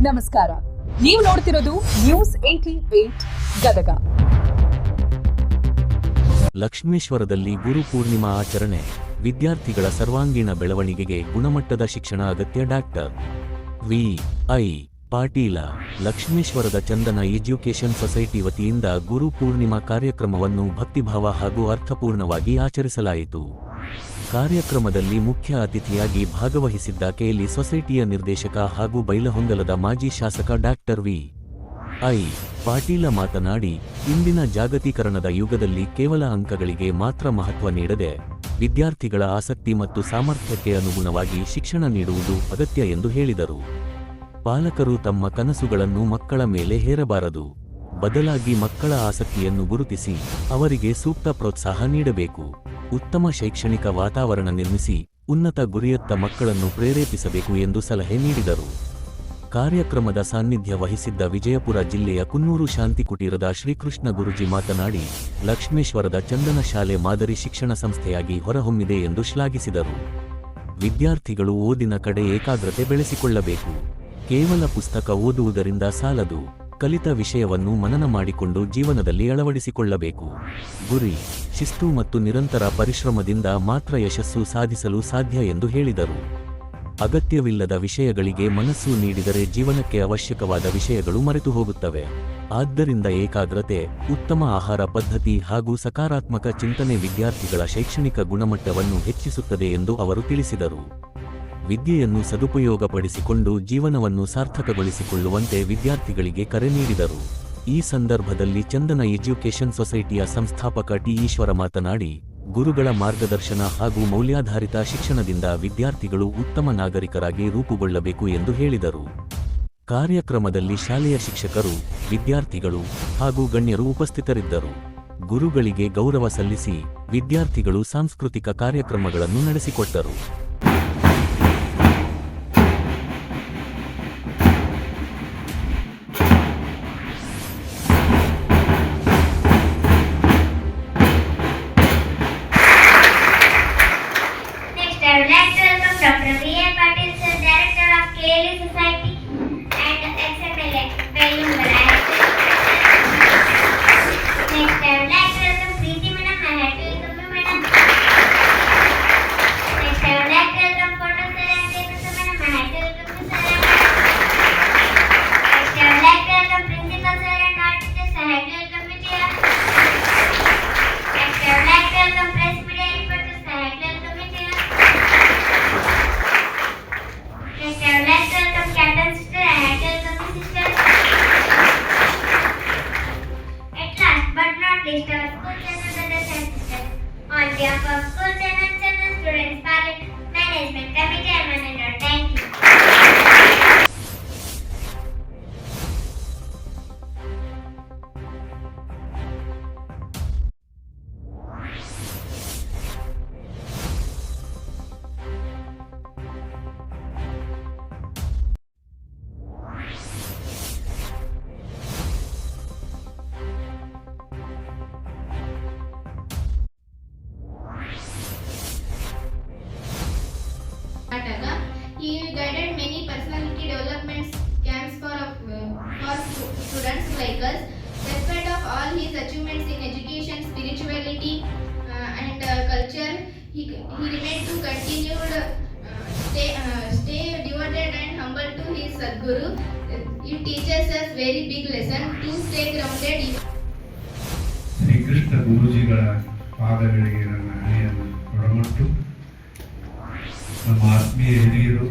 ನಮಸ್ಕಾರ, ನೀವು ನೋಡ್ತಿರೋದು ನ್ಯೂಸ್ 88 ಗದಗ. ಲಕ್ಷ್ಮೇಶ್ವರದಲ್ಲಿ ಗುರು ಪೂರ್ಣಿಮಾ ಆಚರಣೆ. ವಿದ್ಯಾರ್ಥಿಗಳ ಸರ್ವಾಂಗೀಣ ಬೆಳವಣಿಗೆಗೆ ಗುಣಮಟ್ಟದ ಶಿಕ್ಷಣ ಅಗತ್ಯ. ಡಾಕ್ಟರ್ ವಿ.ಐ. ಪಾಟೀಲ. ಲಕ್ಷ್ಮೇಶ್ವರದ ಚಂದನ ಎಜ್ಯುಕೇಷನ್ ಸೊಸೈಟಿ ವತಿಯಿಂದ ಗುರು ಪೂರ್ಣಿಮಾ ಕಾರ್ಯಕ್ರಮವನ್ನು ಭಕ್ತಿಭಾವ ಹಾಗೂ ಅರ್ಥಪೂರ್ಣವಾಗಿ ಆಚರಿಸಲಾಯಿತು. ಕಾರ್ಯಕ್ರಮದಲ್ಲಿ ಮುಖ್ಯ ಅತಿಥಿಯಾಗಿ ಭಾಗವಹಿಸಿದ್ದ ಕೆಎಲ್ಇ ಸೊಸೈಟಿಯ ನಿರ್ದೇಶಕ ಹಾಗೂ ಬೈಲಹೊಂಗಲದ ಮಾಜಿ ಶಾಸಕ ಡಾಕ್ಟರ್ ವಿ.ಐ. ಪಾಟೀಲ ಮಾತನಾಡಿ, ಇಂದಿನ ಜಾಗತೀಕರಣದ ಯುಗದಲ್ಲಿ ಕೇವಲ ಅಂಕಗಳಿಗೆ ಮಾತ್ರ ಮಹತ್ವ ನೀಡದೆ ವಿದ್ಯಾರ್ಥಿಗಳ ಆಸಕ್ತಿ ಮತ್ತು ಸಾಮರ್ಥ್ಯಕ್ಕೆ ಅನುಗುಣವಾಗಿ ಶಿಕ್ಷಣ ನೀಡುವುದು ಅಗತ್ಯ ಎಂದು ಹೇಳಿದರು. ಪಾಲಕರು ತಮ್ಮ ಕನಸುಗಳನ್ನು ಮಕ್ಕಳ ಮೇಲೆ ಹೇರಬಾರದು, ಬದಲಾಗಿ ಮಕ್ಕಳ ಆಸಕ್ತಿಯನ್ನು ಗುರುತಿಸಿ ಅವರಿಗೆ ಸೂಕ್ತ ಪ್ರೋತ್ಸಾಹ ನೀಡಬೇಕು. ಉತ್ತಮ ಶೈಕ್ಷಣಿಕ ವಾತಾವರಣ ನಿರ್ಮಿಸಿ ಉನ್ನತ ಗುರಿಯತ್ತ ಮಕ್ಕಳನ್ನು ಪ್ರೇರೇಪಿಸಬೇಕು ಎಂದು ಸಲಹೆ ನೀಡಿದರು. ಕಾರ್ಯಕ್ರಮದ ಸಾನ್ನಿಧ್ಯ ವಹಿಸಿದ್ದ ವಿಜಯಪುರ ಜಿಲ್ಲೆಯ ಕುನ್ನೂರು ಶಾಂತಿ ಕುಟೀರದ ಶ್ರೀಕೃಷ್ಣ ಗುರುಜಿ ಮಾತನಾಡಿ, ಲಕ್ಷ್ಮೇಶ್ವರದ ಚಂದನ ಶಾಲೆ ಮಾದರಿ ಶಿಕ್ಷಣ ಸಂಸ್ಥೆಯಾಗಿ ಹೊರಹೊಮ್ಮಿದೆ ಎಂದು ಶ್ಲಾಘಿಸಿದರು. ವಿದ್ಯಾರ್ಥಿಗಳು ಓದಿನ ಕಡೆ ಏಕಾಗ್ರತೆ ಬೆಳೆಸಿಕೊಳ್ಳಬೇಕು. ಕೇವಲ ಪುಸ್ತಕ ಓದುವುದರಿಂದ ಸಾಲದು, ಕಲಿತ ವಿಷಯವನ್ನು ಮನನ ಮಾಡಿಕೊಂಡು ಜೀವನದಲ್ಲಿ ಅಳವಡಿಸಿಕೊಳ್ಳಬೇಕು. ಗುರಿ, ಶಿಸ್ತು ಮತ್ತು ನಿರಂತರ ಪರಿಶ್ರಮದಿಂದ ಮಾತ್ರ ಯಶಸ್ಸು ಸಾಧಿಸಲು ಸಾಧ್ಯ ಎಂದು ಹೇಳಿದರು. ಅಗತ್ಯವಿಲ್ಲದ ವಿಷಯಗಳಿಗೆ ಮನಸ್ಸು ನೀಡಿದರೆ ಜೀವನಕ್ಕೆ ಅವಶ್ಯಕವಾದ ವಿಷಯಗಳು ಮರೆತು ಹೋಗುತ್ತವೆ. ಆದ್ದರಿಂದ ಏಕಾಗ್ರತೆ, ಉತ್ತಮ ಆಹಾರ ಪದ್ಧತಿ ಹಾಗೂ ಸಕಾರಾತ್ಮಕ ಚಿಂತನೆ ವಿದ್ಯಾರ್ಥಿಗಳ ಶೈಕ್ಷಣಿಕ ಗುಣಮಟ್ಟವನ್ನು ಹೆಚ್ಚಿಸುತ್ತದೆ ಎಂದು ಅವರು ತಿಳಿಸಿದರು. ವಿದ್ಯೆಯನ್ನು ಸದುಪಯೋಗಪಡಿಸಿಕೊಂಡು ಜೀವನವನ್ನು ಸಾರ್ಥಕಗೊಳಿಸಿಕೊಳ್ಳುವಂತೆ ವಿದ್ಯಾರ್ಥಿಗಳಿಗೆ ಕರೆ ನೀಡಿದರು. ಈ ಸಂದರ್ಭದಲ್ಲಿ ಚಂದನ ಎಜ್ಯುಕೇಷನ್ ಸೊಸೈಟಿಯ ಸಂಸ್ಥಾಪಕ ಟಿ. ಈಶ್ವರ ಮಾತನಾಡಿ, ಗುರುಗಳ ಮಾರ್ಗದರ್ಶನ ಹಾಗೂ ಮೌಲ್ಯಾಧಾರಿತ ಶಿಕ್ಷಣದಿಂದ ವಿದ್ಯಾರ್ಥಿಗಳು ಉತ್ತಮ ನಾಗರಿಕರಾಗಿ ರೂಪುಗೊಳ್ಳಬೇಕು ಎಂದು ಹೇಳಿದರು. ಕಾರ್ಯಕ್ರಮದಲ್ಲಿ ಶಾಲೆಯ ಶಿಕ್ಷಕರು, ವಿದ್ಯಾರ್ಥಿಗಳು ಹಾಗೂ ಗಣ್ಯರು ಉಪಸ್ಥಿತರಿದ್ದರು. ಗುರುಗಳಿಗೆ ಗೌರವ ಸಲ್ಲಿಸಿ ವಿದ್ಯಾರ್ಥಿಗಳು ಸಾಂಸ್ಕೃತಿಕ ಕಾರ್ಯಕ್ರಮಗಳನ್ನು ನಡೆಸಿಕೊಟ್ಟರು. Dr. V.I. Patil, sir, Director of KLE Society and ex-MLA, Bellungala. Next, I would like to welcome Preeti Madam. I had to welcome you, Madam. Next, I would like to welcome Photo Sir and Denusa Madam. I had to welcome you, sir. Next, I would like to welcome Principal Sir and all teachers. I had to welcome you, dear. Next, I would like to welcome Press Media Reporters. I had to welcome you, dear. Next, I would like to welcome Captain Sister. I had to welcome the sister. At last but not least, our school channel brothers and sisters. On behalf of school channel students, parent, management committee, I am honored. Thank you. He guided many personality development camps for students like us. Despite of all his achievements in education, spirituality, and culture, he remained to continued stay devoted and humble to his Sadguru. It teaches us very big lesson to stay grounded. Shrikrishna ಗುರೂಜಿಗಳ ಪಾದಗಳಿಗೆ ನನ್ನ ಹಣೆಯನ್ನು ಕೊಡಮಟ್ಟು ನಮ್ಮ ಆತ್ಮೀಯ ಹಿರಿಯರು,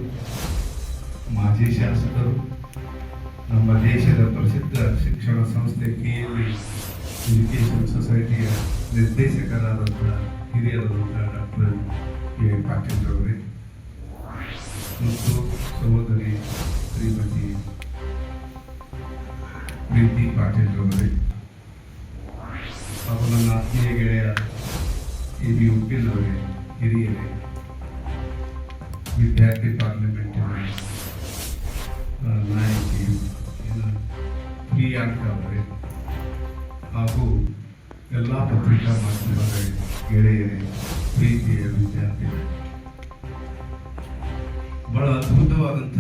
ಮಾಜಿ ಶಾಸಕರು, ನಮ್ಮ ದೇಶದ ಪ್ರಸಿದ್ಧ ಶಿಕ್ಷಣ ಸಂಸ್ಥೆ KLE ಎಜುಕೇಷನ್ ಸೊಸೈಟಿಯ ನಿರ್ದೇಶಕರಾದಂಥ ಹಿರಿಯರಾದಂಥ ಡಾಕ್ಟರ್ ವಿ.ಐ. ಪಾಟೀಲ್ ಅವರೇ ಮತ್ತು ಸಹೋದರಿ ಶ್ರೀಮತಿ ಪ್ರೀತಿ ಪಾಟೀಲ್ ಅವರೇ ಹಾಗೂ ನನ್ನ ಆತ್ಮೀಯ ಗೆಳೆಯ A.B. ಉಪ್ಪಿಲ್ ಅವರೇ, ಹಿರಿಯರೇ, ವಿದ್ಯಾರ್ಥಿ ಪಾರ್ಲಿಮೆಂಟಿನ ನಾಯಕಿ ಪ್ರಿಯಾಂಕ ಅವರೇ ಹಾಗೂ ಎಲ್ಲ ಪತ್ರಿಕಾ ಮಾಧ್ಯಮದ ಗೆಳೆಯರೇ, ಪ್ರೀತಿಯ ವಿದ್ಯಾರ್ಥಿಗಳು, ಬಹಳ ಅದ್ಭುತವಾದಂಥ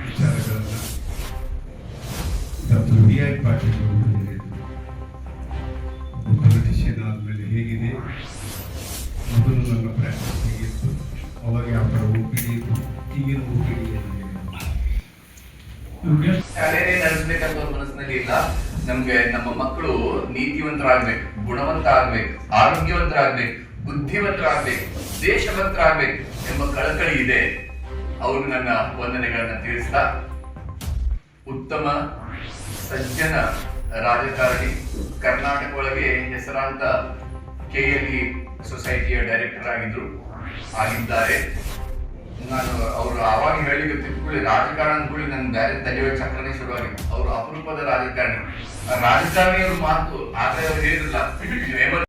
ವಿಚಾರಗಳನ್ನು ಡಾಕ್ಟರ್ V.I. ಪಾಟೀಲ್ ಅವರು ಹೇಳಿದರು, ಪೊಲಿಟಿಷಿಯನ್ ಆದಮೇಲೆ ಹೇಗಿದೆ, ಮೊದಲು ನನ್ನ ಪ್ರಾಕ್ಟೀಸ್ ಹೇಗಿತ್ತು, ಅವಾಗ ಯಾವ ಥರ OPD ಇತ್ತು, ಈಗಿನ OPD ಏನಾಗಿದೆ. ಶಾಲೆನೇ ನಡೆಸ್ಬೇಕಂತ ಅವ್ರ ಮನಸ್ಸಿನಲ್ಲಿ ಇಲ್ಲ. ನಮ್ಗೆ ನಮ್ಮ ಮಕ್ಕಳು ನೀತಿವಂತರಾಗ್ಬೇಕು, ಗುಣವಂತ ಆಗ್ಬೇಕು, ಆರೋಗ್ಯವಂತರಾಗ್ಬೇಕು, ಬುದ್ಧಿವಂತರಾಗ್ಬೇಕು, ದೇಶವಂತರಾಗ್ಬೇಕು ಎಂಬ ಕಳಕಳಿ ಇದೆ. ಅವರು ನನ್ನ ವಂದನೆಗಳನ್ನ ತಿಳಿಸ್ತಾ, ಉತ್ತಮ ಸಜ್ಜನ ರಾಜಕಾರಣಿ, ಕರ್ನಾಟಕ ಒಳಗೆ ಹೆಸರಾಂತ KLE ಸೊಸೈಟಿಯ ಡೈರೆಕ್ಟರ್ ಆಗಿದ್ದಾರೆ. ನಾನು ಅವರು ಆವಾಗ ಹೇಳಿಗೆ ತಿಳ್ಕೊಳ್ಳಿ, ರಾಜಕಾರಣ ಅಂದ್ಕೊಳ್ಳಿ ನನ್ನ ಬೇರೆ ತಲೆಯುವ ಚಕ್ರನೇ ಶುರುವಾಗಿತ್ತು. ಅವರು ಅಪರೂಪದ ರಾಜಕಾರಣಿಯವ್ರ ಮಾತು ಆದರೆ ಅವ್ರು ಹೇಳಿರಲಿಲ್ಲ